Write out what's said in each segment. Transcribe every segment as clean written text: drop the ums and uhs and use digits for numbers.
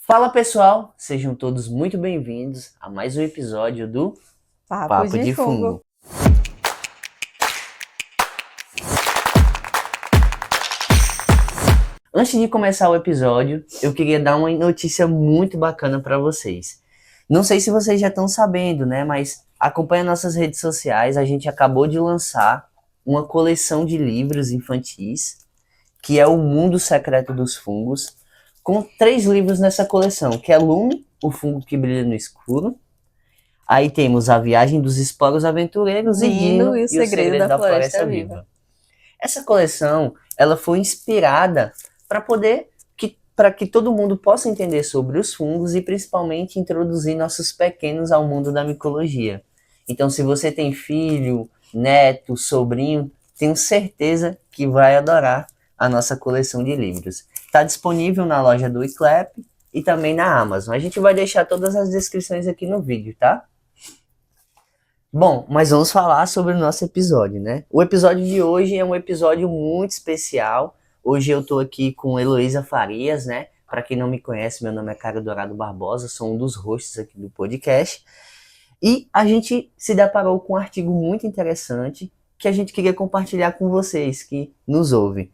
Fala pessoal, sejam todos muito bem-vindos a mais um episódio do Papo Papo de de Fungo. Fungo. Antes de começar o episódio, eu queria dar uma notícia muito bacana para vocês. Não sei se vocês já estão sabendo, né? Mas acompanha nossas redes sociais, a gente acabou de lançar uma coleção de livros infantis, que é O Mundo Secreto dos Fungos, com 3 livros nessa coleção, que é Lume, o fungo que brilha no escuro. Aí temos A Viagem dos Esporos Aventureiros e Dino Dino e o e o Segredo Segredo da da Floresta Floresta Viva. Viva. Essa coleção, ela foi inspirada para que todo mundo possa entender sobre os fungos e principalmente introduzir nossos pequenos ao mundo da micologia. Então, se você tem filho, neto, sobrinho, tenho certeza que vai adorar a nossa coleção de livros. Está disponível na loja do Iclep e também na Amazon. A gente vai deixar todas as descrições aqui no vídeo, tá? Bom, mas vamos falar sobre o nosso episódio, né? O episódio de hoje é um episódio muito especial. Hoje eu tô aqui com Heloísa Farias, né? Para quem não me conhece, meu nome é Caio Dourado Barbosa, sou um dos hosts aqui do podcast. E a gente se deparou com um artigo muito interessante que a gente queria compartilhar com vocês que nos ouvem.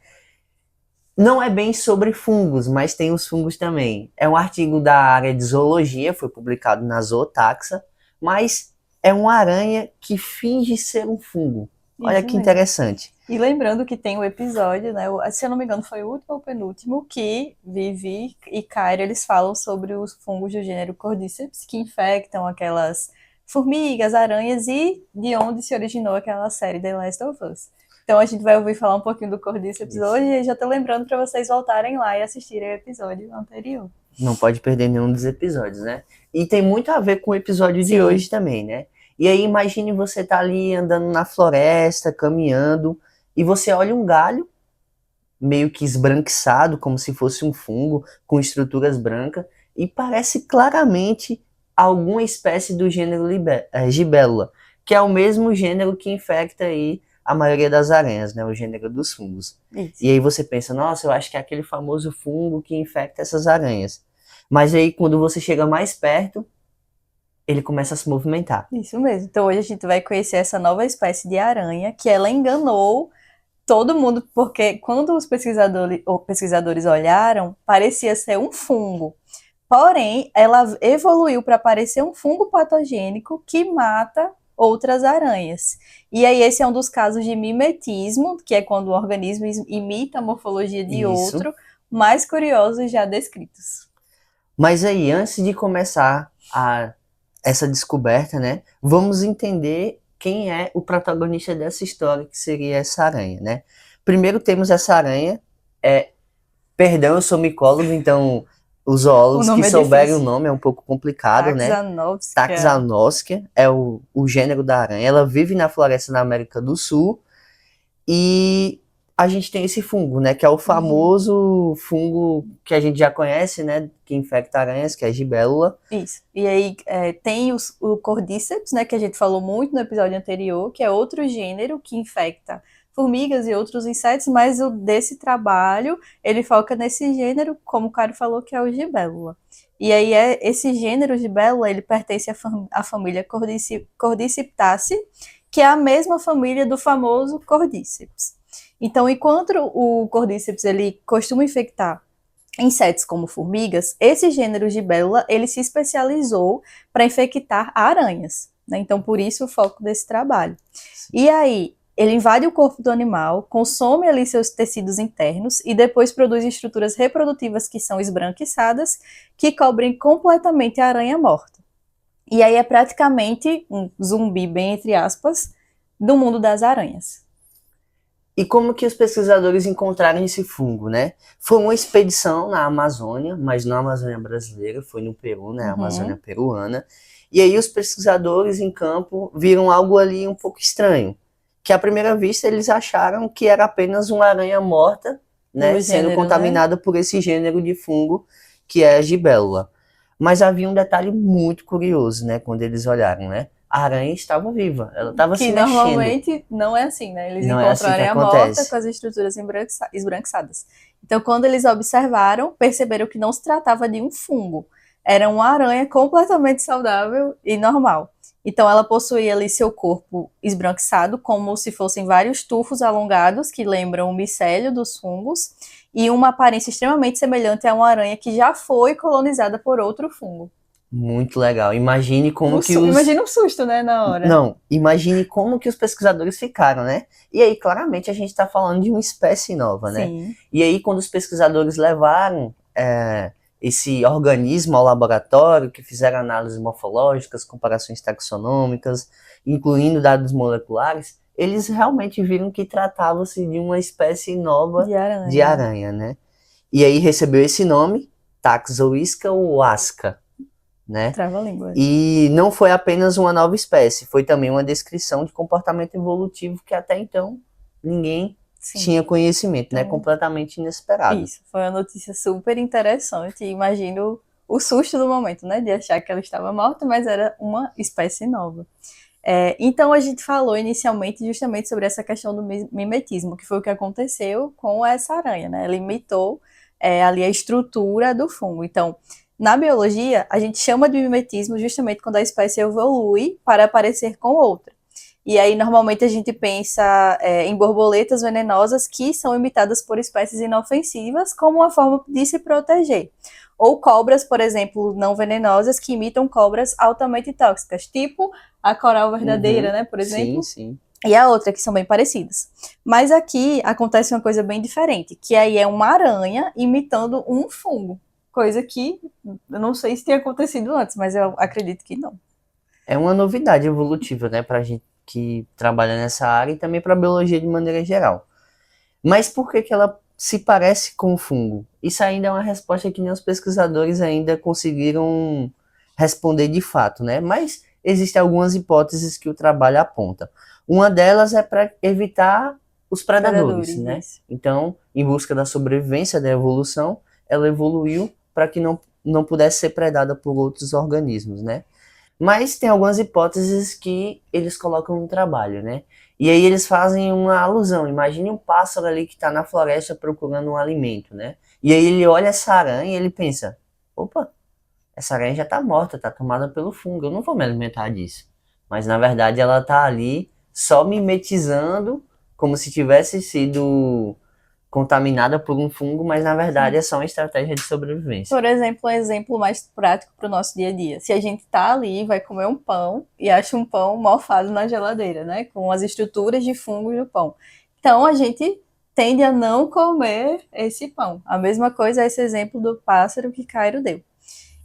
Não é bem sobre fungos, mas tem os fungos também. É um artigo da área de zoologia, foi publicado na Zootaxa, mas é uma aranha que finge ser um fungo. Olha Isso que mesmo. interessante. E lembrando que tem o episódio, né? Se eu não me engano, foi o último ou penúltimo, que Vivi e Kyra, eles falam sobre os fungos do gênero Cordyceps, que infectam aquelas formigas, aranhas e de onde se originou aquela série The Last of Us. Então a gente vai ouvir falar um pouquinho do Cordyceps Isso. hoje e já tô lembrando para vocês voltarem lá e assistirem o episódio anterior. Não pode perder nenhum dos episódios, né? E tem muito a ver com o episódio de Sim. hoje também, né? E aí imagine você tá ali andando na floresta, caminhando, e você olha um galho meio que esbranquiçado, como se fosse um fungo, com estruturas brancas, e parece claramente alguma espécie do gênero Libellula, que é o mesmo gênero que infecta aí a maioria das aranhas, né, o gênero dos fungos. Isso. E aí você pensa, nossa, eu acho que é aquele famoso fungo que infecta essas aranhas. Mas aí quando você chega mais perto, ele começa a se movimentar. Isso mesmo. Então hoje a gente vai conhecer essa nova espécie de aranha que ela enganou todo mundo, porque quando os pesquisadores olharam, parecia ser um fungo. Porém, ela evoluiu para parecer um fungo patogênico que mata outras aranhas. E aí esse é um dos casos de mimetismo, que é quando o organismo imita a morfologia de Isso. outro, mais curiosos já descritos. Mas aí, antes de começar essa descoberta, né, vamos entender quem é o protagonista dessa história, que seria essa aranha, né? Primeiro temos essa aranha, perdão, eu sou micólogo, então os zoólogos O nome que é souberem o difícil. nome é um pouco complicado, né? Taxanovskia. Taxanoskia é o gênero da aranha, ela vive na floresta na América do Sul, e a gente tem esse fungo, né, que é o famoso fungo que a gente já conhece, né, que infecta aranhas, que é a Libellula. Isso. E aí tem o Cordyceps, né, que a gente falou muito no episódio anterior, que é outro gênero que infecta formigas e outros insetos, mas o desse trabalho, ele foca nesse gênero, como o Cário falou, que é o Libellula. E aí esse gênero Libellula, ele pertence à família Cordyceptaceae, que é a mesma família do famoso Cordyceps. Então, enquanto o Cordyceps ele costuma infectar insetos como formigas, esse gênero Libellula ele se especializou para infectar aranhas, né? Então, por isso o foco desse trabalho. E aí, ele invade o corpo do animal, consome ali seus tecidos internos e depois produz estruturas reprodutivas que são esbranquiçadas, que cobrem completamente a aranha morta. E aí é praticamente um zumbi, bem entre aspas, do mundo das aranhas. E como que os pesquisadores encontraram esse fungo, né? Foi uma expedição na Amazônia, mas não na Amazônia brasileira, foi no Peru, né? A Amazônia peruana. E aí os pesquisadores em campo viram algo ali um pouco estranho, que à primeira vista eles acharam que era apenas uma aranha morta, né? Sendo contaminada por esse gênero de fungo que é a Libellula. Mas havia um detalhe muito curioso, né? Quando eles olharam, né? A aranha estava viva, ela estava se mexendo. Que normalmente não é assim, né? Eles Não encontram é assim a que aranha acontece. morta com as estruturas esbranquiçadas. Então, quando eles observaram, perceberam que não se tratava de um fungo, era uma aranha completamente saudável e normal. Então, ela possuía ali seu corpo esbranquiçado, como se fossem vários tufos alongados, que lembram o micélio dos fungos, e uma aparência extremamente semelhante a uma aranha que já foi colonizada por outro fungo. Muito legal. Imagine como que os. Imagina um susto, né, na hora. Não, imagine como que os pesquisadores ficaram, né? E aí, claramente, a gente está falando de uma espécie nova, né? Sim. E aí, quando os pesquisadores levaram esse organismo ao laboratório, que fizeram análises morfológicas, comparações taxonômicas, incluindo dados moleculares, eles realmente viram que tratava-se de uma espécie nova de aranha, né? E aí recebeu esse nome, Taxoisca ou Asca, né? Trava-língua. E não foi apenas uma nova espécie, foi também uma descrição de comportamento evolutivo que até então ninguém tinha conhecimento, né? Completamente inesperado. Isso, foi uma notícia super interessante. Imagino o susto do momento, né? De achar que ela estava morta, mas era uma espécie nova. Então a gente falou inicialmente justamente sobre essa questão do mimetismo, que foi o que aconteceu com essa aranha, né? Ela imitou ali a estrutura do fungo. Então, na biologia, a gente chama de mimetismo justamente quando a espécie evolui para parecer com outra. E aí, normalmente, a gente pensa em borboletas venenosas que são imitadas por espécies inofensivas como uma forma de se proteger. Ou cobras, por exemplo, não venenosas que imitam cobras altamente tóxicas, tipo a coral verdadeira, né, por exemplo. Sim. E a outra, que são bem parecidas. Mas aqui acontece uma coisa bem diferente, que aí é uma aranha imitando um fungo. Coisa que eu não sei se tinha acontecido antes, mas eu acredito que não. É uma novidade evolutiva, né, pra gente que trabalha nessa área e também para a biologia de maneira geral. Mas por que ela se parece com o fungo? Isso ainda é uma resposta que nem os pesquisadores ainda conseguiram responder de fato, né? Mas existem algumas hipóteses que o trabalho aponta. Uma delas é para evitar os predadores, né? Isso. Então, em busca da sobrevivência da evolução, ela evoluiu para que não pudesse ser predada por outros organismos, né? Mas tem algumas hipóteses que eles colocam no trabalho, né? E aí eles fazem uma alusão. Imagine um pássaro ali que está na floresta procurando um alimento, né? E aí ele olha essa aranha e ele pensa: opa, essa aranha já está morta, está tomada pelo fungo, eu não vou me alimentar disso. Mas na verdade ela está ali só mimetizando como se tivesse sido contaminada por um fungo, mas na verdade é só uma estratégia de sobrevivência. Por exemplo, um exemplo mais prático para o nosso dia a dia. Se a gente tá ali, vai comer um pão e acha um pão mofado na geladeira, né? Com as estruturas de fungos do pão. Então a gente tende a não comer esse pão. A mesma coisa é esse exemplo do pássaro que Cairo deu.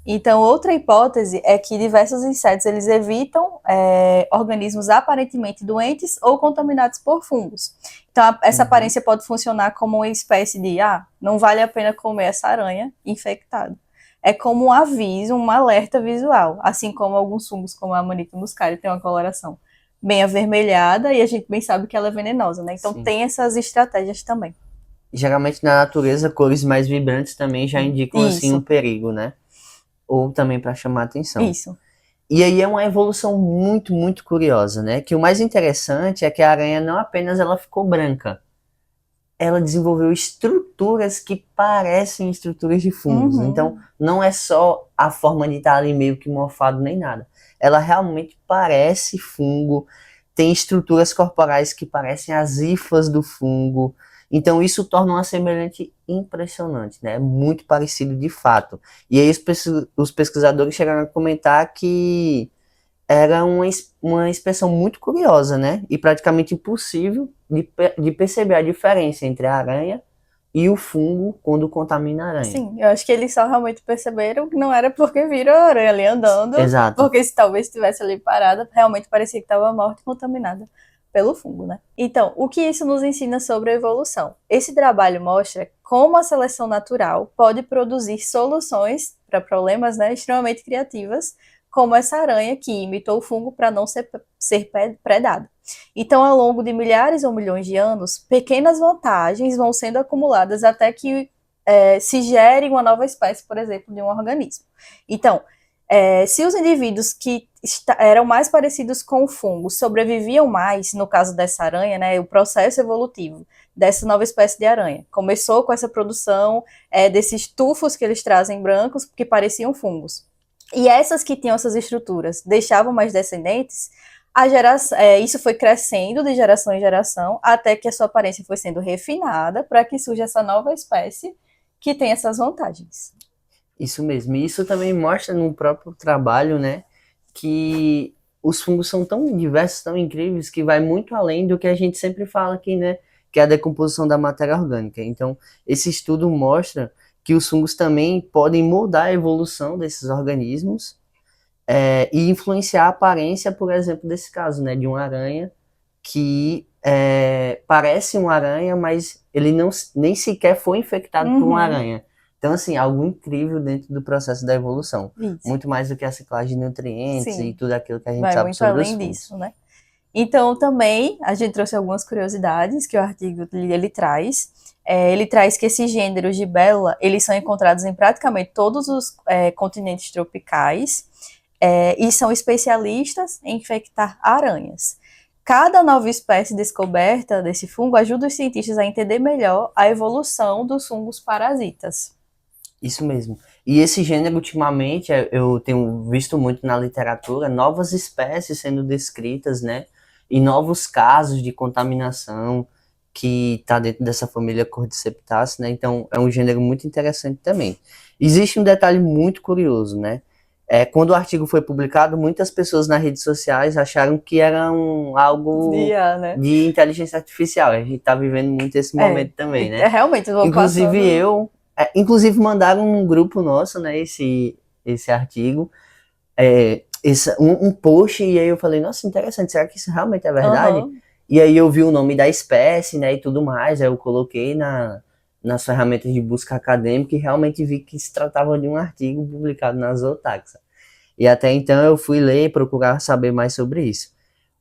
Então, outra hipótese é que diversos insetos eles evitam organismos aparentemente doentes ou contaminados por fungos. Então, essa aparência pode funcionar como uma espécie de, não vale a pena comer essa aranha infectada. É como um aviso, um alerta visual, assim como alguns fungos, como a Amanita muscaria, tem uma coloração bem avermelhada e a gente bem sabe que ela é venenosa, né? Então, tem essas estratégias também. Geralmente na natureza, cores mais vibrantes também já indicam assim um perigo, né? Ou também para chamar atenção. Isso. E aí é uma evolução muito, muito curiosa, né? Que o mais interessante é que a aranha não apenas ela ficou branca, ela desenvolveu estruturas que parecem estruturas de fungos. Então, não é só a forma de estar ali meio que mofado nem nada. Ela realmente parece fungo, tem estruturas corporais que parecem as hifas do fungo. Então isso torna uma semelhança impressionante, né? Muito parecido de fato. E aí os pesquisadores chegaram a comentar que era uma inspeção muito curiosa, né? E praticamente impossível de perceber a diferença entre a aranha e o fungo quando contamina a aranha. Sim, eu acho que eles só realmente perceberam que não era porque viram a aranha ali andando. Exato. Porque se talvez estivesse ali parada, realmente parecia que estava morta e contaminada pelo fungo, né? Então, o que isso nos ensina sobre a evolução? Esse trabalho mostra como a seleção natural pode produzir soluções para problemas, né, extremamente criativas, como essa aranha que imitou o fungo para não ser predada. Então, ao longo de milhares ou milhões de anos, pequenas vantagens vão sendo acumuladas até que se gere uma nova espécie, por exemplo, de um organismo. Então, se os indivíduos que eram mais parecidos com o fungo sobreviviam mais, no caso dessa aranha, né, o processo evolutivo dessa nova espécie de aranha. Começou com essa produção desses tufos que eles trazem brancos, que pareciam fungos. E essas que tinham essas estruturas deixavam mais descendentes, isso foi crescendo de geração em geração, até que a sua aparência foi sendo refinada para que surja essa nova espécie que tem essas vantagens. Isso mesmo. E isso também mostra no próprio trabalho, né, que os fungos são tão diversos, tão incríveis, que vai muito além do que a gente sempre fala aqui, né, que é a decomposição da matéria orgânica. Então, esse estudo mostra que os fungos também podem mudar a evolução desses organismos e influenciar a aparência, por exemplo, desse caso, né, de uma aranha que parece uma aranha, mas ele não, nem sequer foi infectado por uma aranha. Então, assim, algo incrível dentro do processo da evolução. Isso. Muito mais do que a ciclagem de nutrientes Sim. e tudo aquilo que a gente Vai sabe muito sobre os além fungos. disso, né? Então, também, a gente trouxe algumas curiosidades que o artigo ele traz. Ele traz que esses gêneros de Bella, eles são encontrados em praticamente todos os continentes tropicais e são especialistas em infectar aranhas. Cada nova espécie descoberta desse fungo ajuda os cientistas a entender melhor a evolução dos fungos parasitas. Isso mesmo. E esse gênero, ultimamente, eu tenho visto muito na literatura, novas espécies sendo descritas, né? E novos casos de contaminação que está dentro dessa família Cordyceps, né? Então, é um gênero muito interessante também. Existe um detalhe muito curioso, né? Quando o artigo foi publicado, muitas pessoas nas redes sociais acharam que era algo né? de inteligência artificial. A gente está vivendo muito esse momento também, né? Realmente, eu vou Inclusive passando... inclusive mandaram um grupo nosso, né, esse artigo, um post, e aí eu falei, nossa, interessante, será que isso realmente é verdade? Uhum. E aí eu vi o nome da espécie, né, e tudo mais, aí eu coloquei nas ferramentas de busca acadêmica e realmente vi que se tratava de um artigo publicado na Zootaxa. E até então eu fui ler, procurar saber mais sobre isso.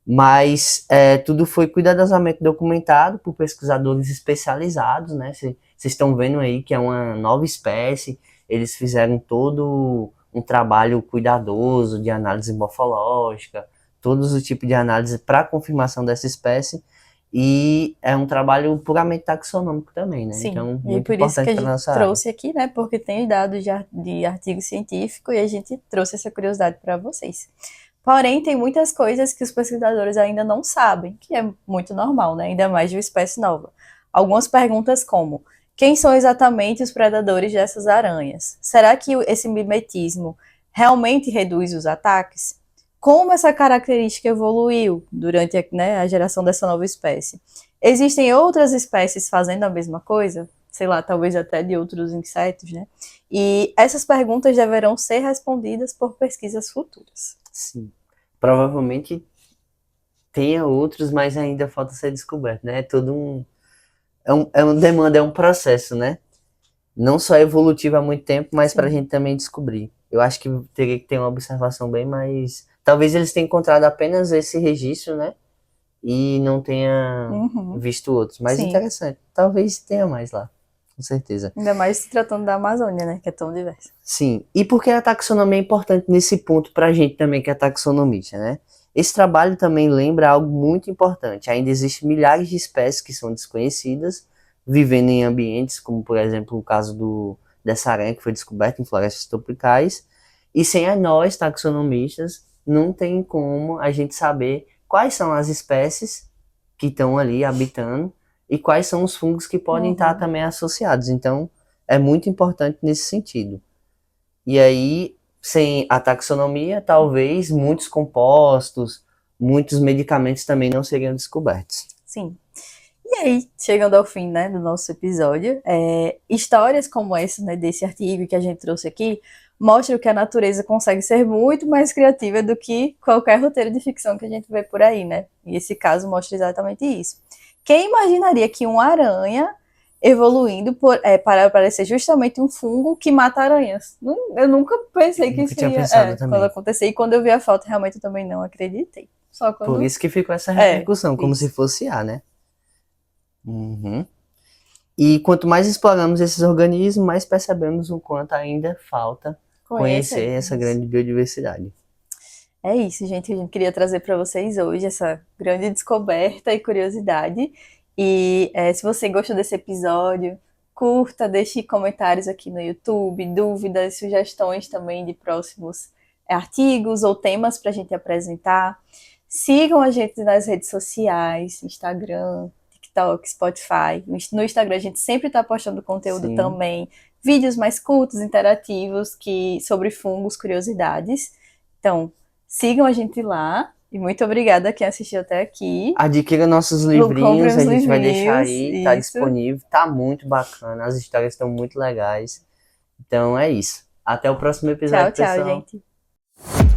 Mas tudo foi cuidadosamente documentado por pesquisadores especializados, né? Vocês estão vendo aí que é uma nova espécie, eles fizeram todo um trabalho cuidadoso de análise morfológica, todos os tipos de análise para confirmação dessa espécie, e é um trabalho puramente taxonômico também, né? Sim, Então, e muito por isso que importante a para gente nossa área. trouxe aqui, né? Porque tem dados de artigo científico e a gente trouxe essa curiosidade para vocês. Porém, tem muitas coisas que os pesquisadores ainda não sabem, que é muito normal, né? Ainda mais de uma espécie nova. Algumas perguntas como: quem são exatamente os predadores dessas aranhas? Será que esse mimetismo realmente reduz os ataques? Como essa característica evoluiu durante a geração dessa nova espécie? Existem outras espécies fazendo a mesma coisa? Sei lá, talvez até de outros insetos, né? E essas perguntas deverão ser respondidas por pesquisas futuras. Sim. Provavelmente tenha outros, mas ainda falta ser descoberto, né? É todo um. Demanda, é um processo, né? Não só evolutivo há muito tempo, mas para a gente também descobrir. Eu acho que teria que ter uma observação bem mais. Talvez eles tenham encontrado apenas esse registro, né? E não tenha visto outros. Mas Sim. Interessante. Talvez tenha mais lá. Com certeza. Ainda mais se tratando da Amazônia, né? Que é tão diversa. Sim. E por que a taxonomia é importante nesse ponto para a gente também, que é taxonomista, né? Esse trabalho também lembra algo muito importante. Ainda existem milhares de espécies que são desconhecidas, vivendo em ambientes, como por exemplo o caso dessa aranha que foi descoberta em florestas tropicais, e sem nós, taxonomistas, não tem como a gente saber quais são as espécies que estão ali habitando e quais são os fungos que podem estar também associados. Então, é muito importante nesse sentido. E aí, sem a taxonomia, talvez muitos compostos, muitos medicamentos também não seriam descobertos. Sim. E aí, chegando ao fim, né, do nosso episódio, histórias como essa, né, desse artigo que a gente trouxe aqui, mostram que a natureza consegue ser muito mais criativa do que qualquer roteiro de ficção que a gente vê por aí, né? E esse caso mostra exatamente isso. Quem imaginaria que uma aranha evoluindo para parecer justamente um fungo que mata aranhas? Eu nunca pensei que isso ia quando acontecer. E quando eu vi a foto, realmente eu também não acreditei. Só quando... Por isso que ficou essa repercussão, como se fosse A, né? E quanto mais exploramos esses organismos, mais percebemos o quanto ainda falta conhecer essa grande biodiversidade. É isso, gente, que a gente queria trazer para vocês hoje, essa grande descoberta e curiosidade. E se você gostou desse episódio, curta, deixe comentários aqui no YouTube, dúvidas, sugestões também de próximos artigos ou temas para a gente apresentar. Sigam a gente nas redes sociais, Instagram, TikTok, Spotify. No Instagram a gente sempre está postando conteúdo Sim. também, vídeos mais curtos, interativos, sobre fungos, curiosidades. Então, sigam a gente lá. E muito obrigada a quem assistiu até aqui. Adquira nossos Comprem livrinhos, os a gente vai deixar livrinhos, aí, tá isso. disponível, tá muito bacana, as histórias estão muito legais. Então é isso. Até o próximo Tchau, episódio, tchau, pessoal. gente.